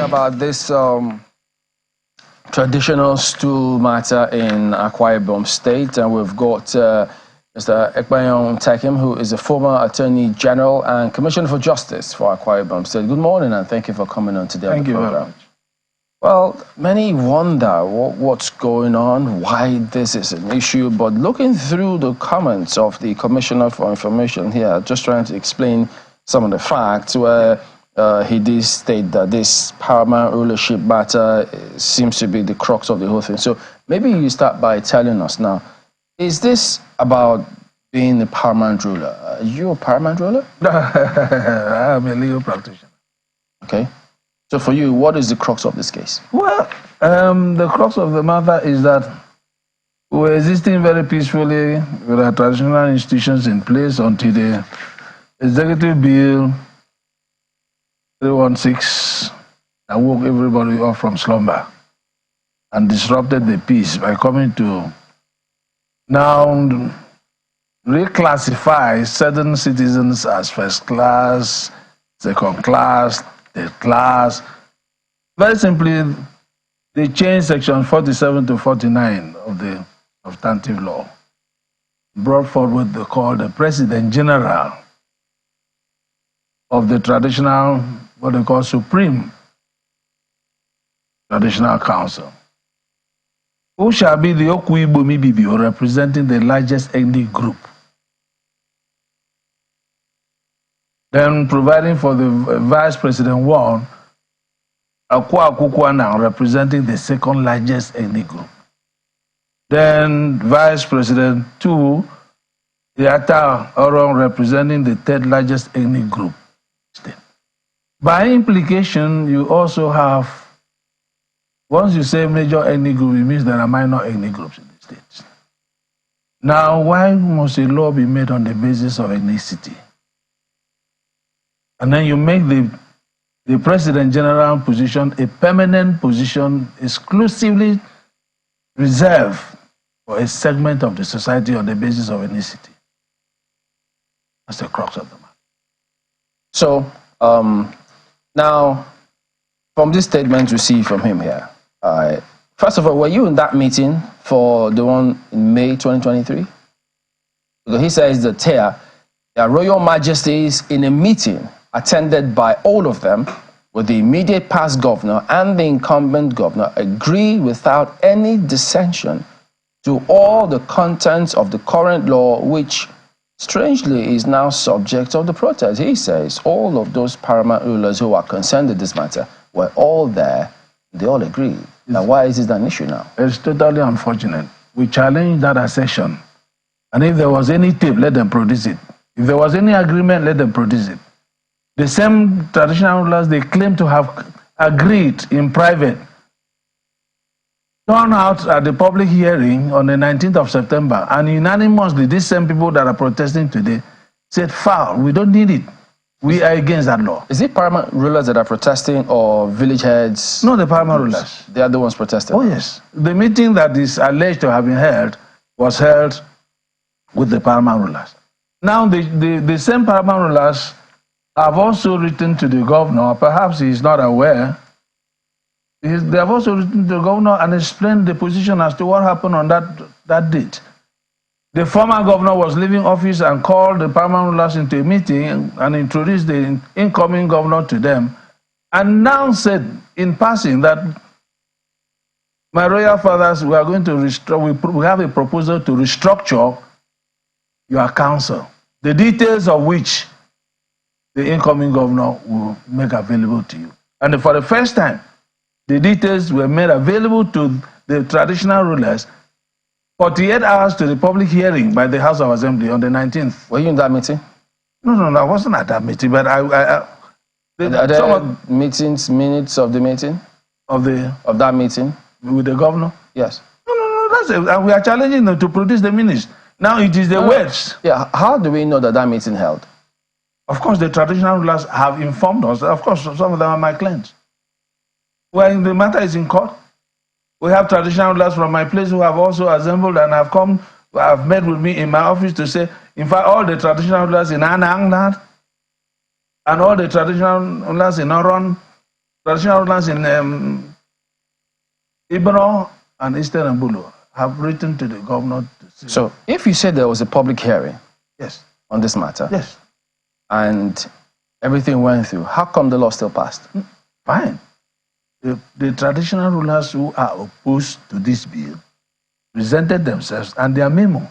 about this traditional stool matter in Akwa Ibom State, and we've got Mr. Akwa, who is a former Attorney General and Commissioner for Justice for Akwa Ibom State. Good morning, and thank you for coming on today. Thank you very much. Well, many wonder what's going on, why this is an issue, but looking through the comments of the Commissioner for Information here, just trying to explain some of the facts, where he did state that this paramount rulership matter seems to be the crux of the whole thing. So maybe you start by telling us now, is this about being a paramount ruler? Are you a paramount ruler? I'm a legal practitioner. Okay. So for you, what is the crux of this case? Well, the crux of the matter is that we're existing very peacefully with our traditional institutions in place until the Executive Bill 316 that woke everybody up from slumber and disrupted the peace by coming to now reclassify certain citizens as first class, second class, third class. Very simply, they changed section 47 to 49 of the substantive law, brought forward what they call the President General of the traditional, what they call Supreme Traditional Council, who shall be the Ibom Ibibio, representing the largest ethnic group. Then providing for the Vice President 1, Akwa now representing the second largest ethnic group. Then Vice President 2, Yata Oron representing the third largest ethnic group. By implication, you also have, once you say major ethnic group, it means there are minor ethnic groups in the states. Now, why must a law be made on the basis of ethnicity? And then you make the President General position a permanent position exclusively reserved for a segment of the society on the basis of ethnicity. That's the crux of the matter. So, now, from this statement we see from him here, first of all, were you in that meeting for the one in May 2023? Because he says that here, their Royal Majesties in a meeting attended by all of them, with the immediate past governor and the incumbent governor, agree without any dissension to all the contents of the current law, which strangely is now subject of the protest. He says all of those paramount rulers who are concerned with this matter were all there. They all agree. Now, why is this an issue now? It's totally unfortunate. We challenge that assertion. And if there was any tape, let them produce it. If there was any agreement, let them produce it. The same traditional rulers they claim to have agreed in private turned out at the public hearing on the 19th of September, and unanimously, these same people that are protesting today said, foul, we don't need it. We are against that law. Is it paramount rulers that are protesting or village heads? No, the paramount rulers. They are the ones protesting? Oh, yes. The meeting that is alleged to have been held was held with the paramount rulers. Now, the same paramount rulers have also written to the governor, perhaps he is not aware. They have also written to the governor and explained the position as to what happened on that date. The former governor was leaving office and called the paramount rulers into a meeting and introduced the incoming governor to them, and now said in passing that my royal fathers, we are going to we have a proposal to restructure your council, the details of which the incoming governor will make available to you. And for the first time, the details were made available to the traditional rulers 48 hours to the public hearing by the House of Assembly on the 19th. Were you in that meeting? No, I wasn't at that meeting, but are there minutes of the meeting? Of that meeting? With the governor? Yes. No, that's it. And we are challenging them to produce the minutes. Now it is the words. Yeah, how do we know that meeting held? Of course, the traditional rulers have informed us. Of course, some of them are my clients. When the matter is in court, we have traditional rulers from my place who have also assembled and have met with me in my office to say, in fact, all the traditional rulers in Anang and all the traditional rulers in Oron traditional rulers in Ibom and Eastern Mbulu have written to the governor to see. So if you said there was a public hearing Yes. on this matter, Yes. and everything went through, how come the law still passed? Fine. The traditional rulers who are opposed to this bill presented themselves and their memo.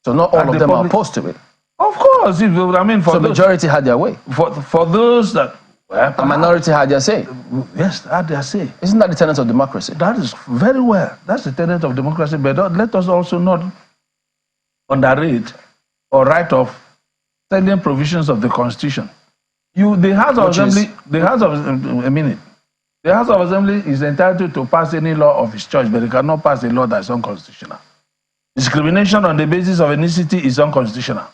So not all of them are opposed to it. Of course. I mean, so the majority had their way. For those that... The minority had their say. Yes, had their say. Isn't that the tenet of democracy? That is very well. That's the tenet of democracy. But let us also not underrate or write off salient provisions of the Constitution. The House of Assembly, the House of Assembly is entitled to pass any law of its choice, but it cannot pass a law that is unconstitutional. Discrimination on the basis of ethnicity is unconstitutional.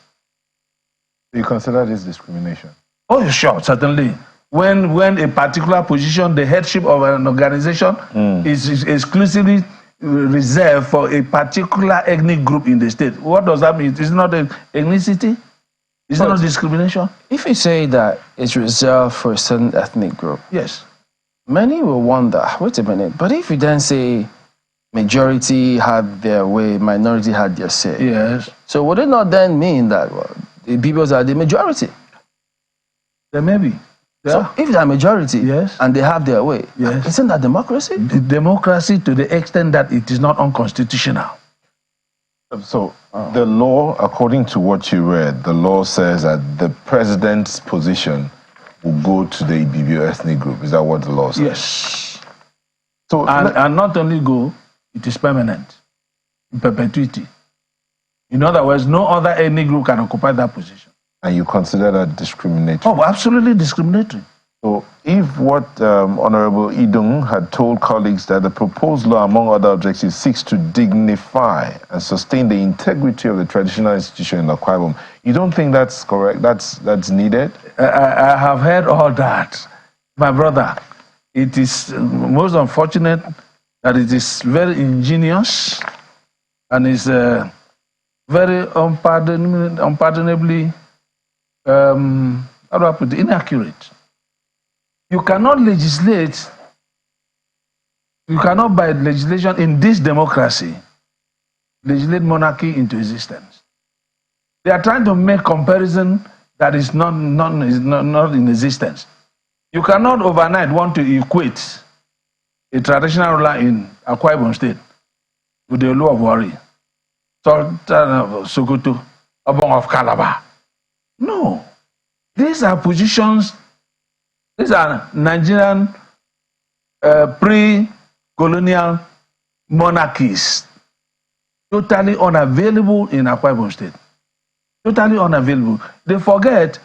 You consider this discrimination? Oh, sure, certainly. When a particular position, the headship of an organization is exclusively reserved for a particular ethnic group in the state. What does that mean? It's not ethnicity? It's not discrimination? If you say that it's reserved for a certain ethnic group, yes, many will wonder, wait a minute, but if you then say majority had their way, minority had their say, yes, so would it not then mean that the Igbos are the majority? There may be. So if they are majority, yes, and they have their way, yes, isn't that democracy? The democracy to the extent that it is not unconstitutional. So the law, according to what you read, the law says that the president's position will go to the Ibibio ethnic group. Is that what the law says? Yes. So and not only go, it is permanent, in perpetuity. In other words, no other ethnic group can occupy that position. And you consider that discriminatory? Oh, absolutely discriminatory. So if what Honorable Idung had told colleagues that the proposed law, among other objectives, seeks to dignify and sustain the integrity of the traditional institution in Akwa Ibom, you don't think that's correct? That's needed? I have heard all that. My brother, it is most unfortunate that it is very ingenious and is very unpardonably how do I put it, inaccurate. You cannot legislate, you cannot by legislation in this democracy legislate monarchy into existence. They are trying to make comparison that is not in existence. You cannot overnight want to equate a traditional ruler in Akwa Ibom State with the Olu of Warri, Sultan of Sokoto, Obong of Calabar. No. These are positions, these are Nigerian pre-colonial monarchies, totally unavailable in Akwa Ibom State. Totally unavailable. They forget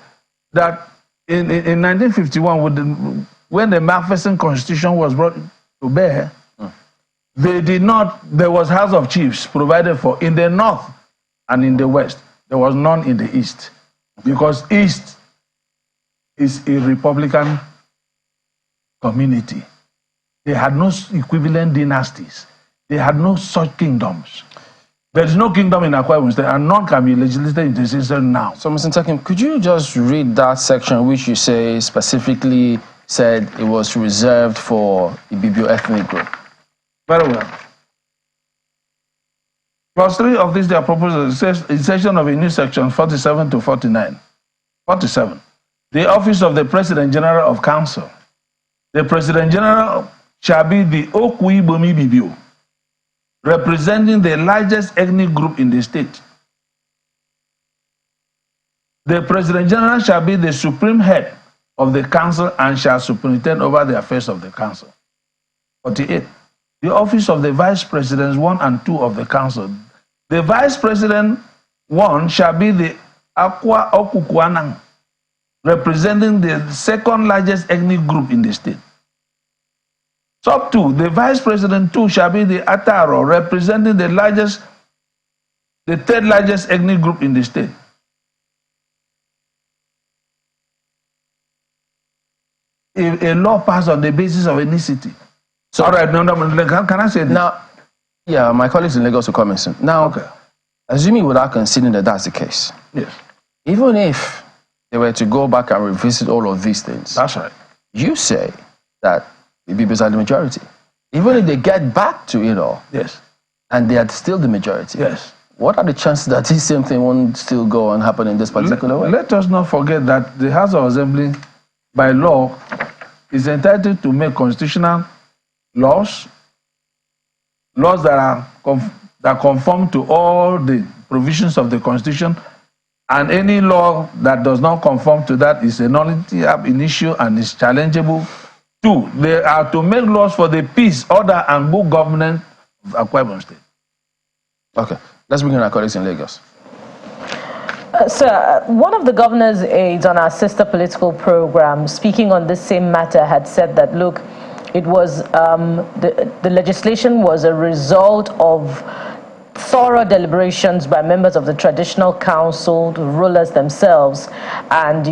that in 1951, when the Macpherson Constitution was brought to bear, they did not, there was House of Chiefs provided for in the north and in the west. There was none in the east, because east is a Republican community. They had no equivalent dynasties. They had no such kingdoms. There is no kingdom in Akwa Ibom State, and none can be legislated into existence now. So, Mr. Takim, could you just read that section which you say specifically said it was reserved for Ibibio ethnic group? Very well. Clause 3 of this, their proposal says insertion of a new section 47 to 49. 47. The office of the President General of Council. The President General shall be the Okwi Bomi Bibio, representing the largest ethnic group in the state. The President General shall be the supreme head of the council and shall superintend over the affairs of the council. 48. The office of the Vice Presidents 1 and 2 of the council. The Vice President 1 shall be the Akwa Okukwanang, representing the second largest ethnic group in the state. Sub 2, the Vice President 2 shall be the Ataro, representing the third largest ethnic group in the state. A law passed on the basis of ethnicity. So, all right, no, can I say this? Now, yeah, my colleagues in Lagos will comment soon. Now, okay, assuming without considering that that's the case, yes, even if they were to go back and revisit all of these things, that's right, you say that the Ibibios are the majority. Even if they get back to it all, yes, and they are still the majority, yes, what are the chances that this same thing won't still go and happen in this particular way? Let us not forget that the House of Assembly, by law, is entitled to make constitutional laws that conform to all the provisions of the Constitution, and any law that does not conform to that is a nullity ab initio and is challengeable. 2, they are to make laws for the peace, order, and good governance of Akwa Ibom State. Okay, let's bring in our colleagues in Lagos. Sir, one of the governor's aides on our sister political program, speaking on this same matter, had said that, look, it was the legislation was a result of thorough deliberations by members of the traditional council, the rulers themselves, and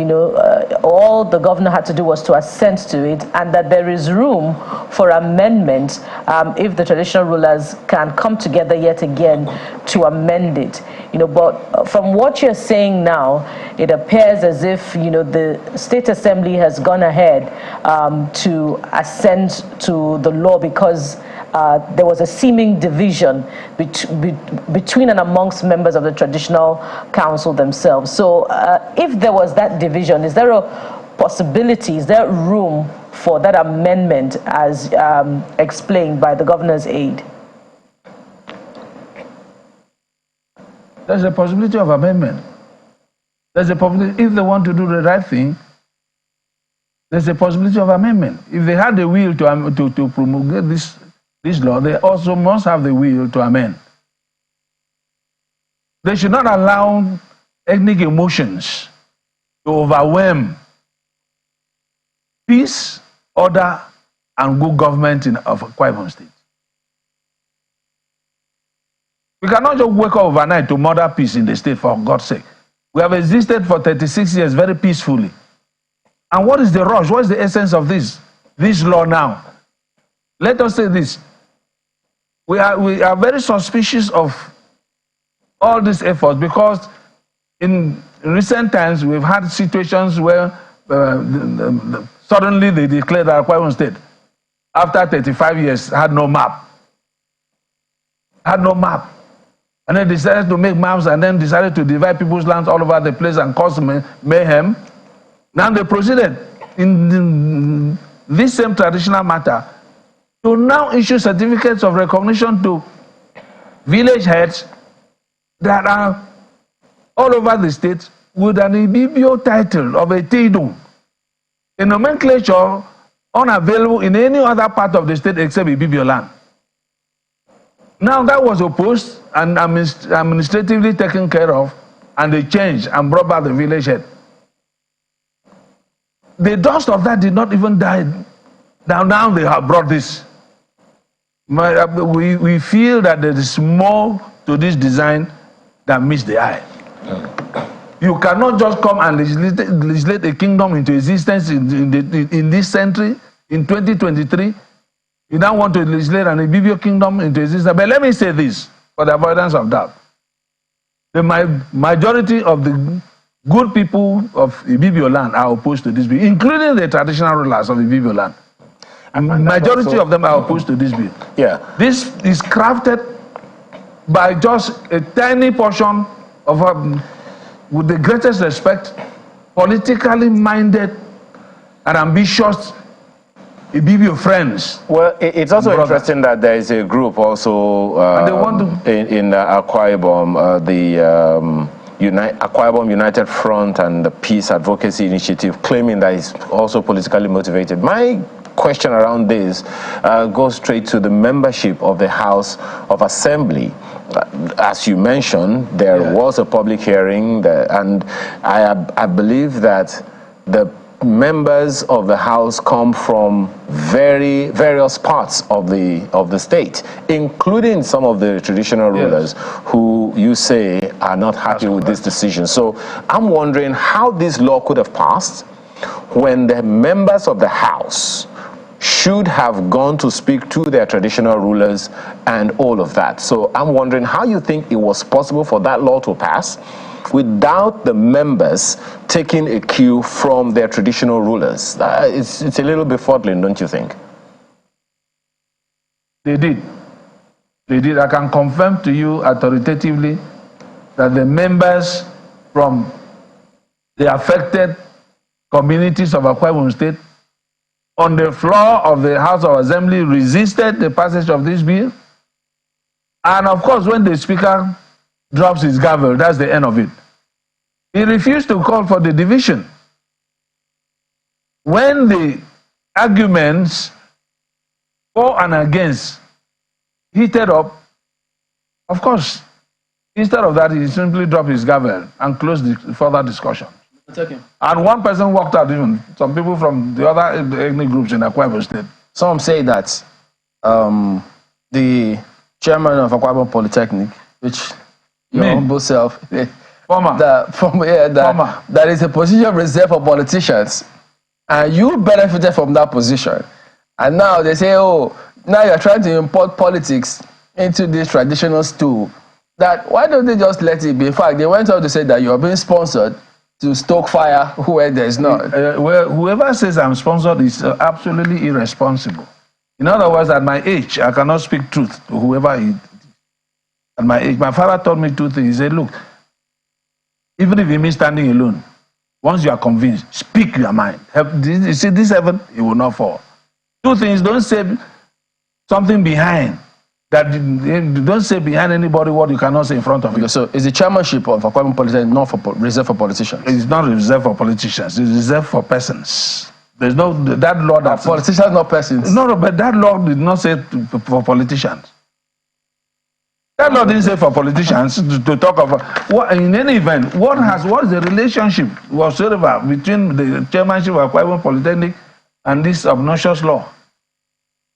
all the governor had to do was to assent to it, and that there is room for amendment if the traditional rulers can come together yet again to amend it. But from what you're saying now, it appears as if the State Assembly has gone ahead to assent to the law because there was a seeming division between and amongst members of the traditional council themselves. So if there was that division, is there a possibility, is there room for that amendment as explained by the governor's aide? There's a possibility of amendment. There's a possibility, if they want to do the right thing, there's a possibility of amendment. If they had the will to promulgate this law, they also must have the will to amend. They should not allow ethnic emotions to overwhelm peace, order, and good government of Akwa Ibom State. We cannot just wake up overnight to murder peace in the state, for God's sake. We have existed for 36 years very peacefully. And what is the rush? What is the essence of this law now? Let us say this. We are very suspicious of all these efforts because in recent times we've had situations where suddenly they declared that Akwa Ibom State, after 35 years, had no map. And then decided to make maps and then decided to divide people's lands all over the place and cause mayhem. Now they proceeded in this same traditional matter to now issue certificates of recognition to village heads that are all over the state with an Ibibio title of a Teidum, a nomenclature unavailable in any other part of the state except Ibibio land. Now that was opposed and administratively taken care of, and they changed and brought back the village head. The dust of that did not even die. Now they have brought this. We feel that there is more to this design than meets the eye. You cannot just come and legislate a kingdom into existence in this century, in 2023. You now want to legislate an Ibibio kingdom into existence. But let me say this, for the avoidance of doubt. The majority of the good people of Ibibio land are opposed to this bill, including the traditional rulers of Ibibio land. And majority also of them are opposed to this bill. Yeah. This is crafted by just a tiny portion of, with the greatest respect, politically minded and ambitious Ibibio friends. Well, it's also interesting that there is a group also in Akwa Ibom, Akwa Ibom United Front and the Peace Advocacy Initiative, claiming that it's also politically motivated. My question around this goes straight to the membership of the House of Assembly. As you mentioned, there was a public hearing, and I believe that the members of the House come from various parts of the state, including some of the traditional rulers who you say are not happy with this decision. So I'm wondering how this law could have passed when the members of the House should have gone to speak to their traditional rulers and all of that. So I'm wondering how you think it was possible for that law to pass without the members taking a cue from their traditional rulers. It's a little befuddling, don't you think? They did. They did. I can confirm to you authoritatively that the members from the affected communities of Akwa Ibom State on the floor of the House of Assembly resisted the passage of this bill. And of course, when the Speaker drops his gavel, that's the end of it. He refused to call for the division. When the arguments for and against heated up, of course, instead of that, he simply dropped his gavel and closed the further discussion. And one person walked out, even some people from the other ethnic groups in Akwa Ibom State. Some say that the chairman of Akwa Ibom Polytechnic, which your humble self, that is a position reserved for politicians, and you benefited from that position. And now they say, oh, now you're trying to import politics into this traditional stool. That why don't they just let it be? In fact, they went out to say that you're being sponsored to stoke fire where there's not. Well, whoever says I'm sponsored is absolutely irresponsible. In other words, at my age, I cannot speak truth to whoever it is. At my age, my father taught me two things. He said, look, even if it means standing alone, once you are convinced, speak your mind. You see, this heaven, it will not fall. Two things, don't say something behind. That don't say behind anybody what you cannot say in front of you. So is the chairmanship of Akwa Ibom Polytechnic not reserved for politicians? It's not reserved for politicians. It's reserved for persons. There's no that law that politicians, not persons. No, but that law did not say for politicians. That law didn't say for politicians to talk about. What, in any event, what is the relationship whatsoever between the chairmanship of Akwa Ibom Polytechnic and this obnoxious law?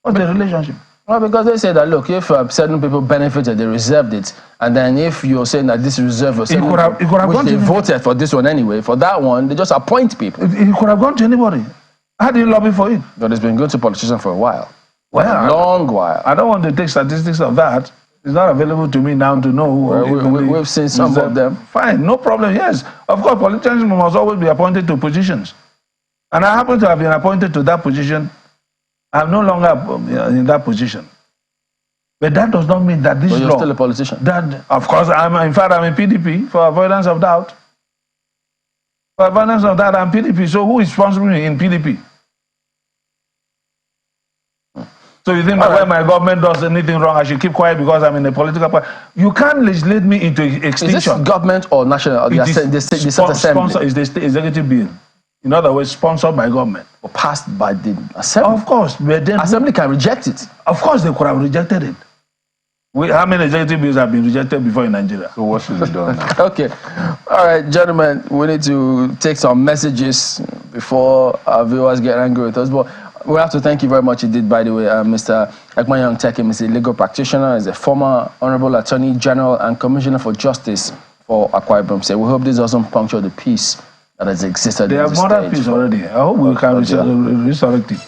What's the relationship? Well, because they say that, look, if certain people benefited, they reserved it. And then if you're saying that this reserve was which they voted for this one anyway, for that one, they just appoint people. It could have gone to anybody. How do you lobby for it? But it's been going to politicians for a while. Well, a long while. I don't want to take statistics of that. It's not available to me now to know. We've seen some of them. Fine, no problem, yes. Of course, politicians must always be appointed to positions. And I happen to have been appointed to that position. I'm no longer in that position. But that does not mean that this law... But you're still a politician. That, of course, I'm in PDP, for avoidance of doubt. For avoidance of doubt, I'm PDP. So who is responsible in PDP? So you think that when my government does anything wrong, I should keep quiet because I'm in a political party? You can't legislate me into extinction. Is this government or national? Or the state assembly? Is the state executive bill. In other words, sponsored by government. Or passed by the assembly? Of course. But then assembly can reject it. Of course, they could have rejected it. How many executive bills have been rejected before in Nigeria? So what should be done now? Okay. All right, gentlemen, we need to take some messages before our viewers get angry with us. But we have to thank you very much indeed, by the way, Mr. Ekman Tekim is a legal practitioner, is a former Honorable Attorney General and Commissioner for Justice for Akwa Ibom State. We hope this doesn't puncture the peace that has existed. They have more than peace already. I hope we can resurrect it.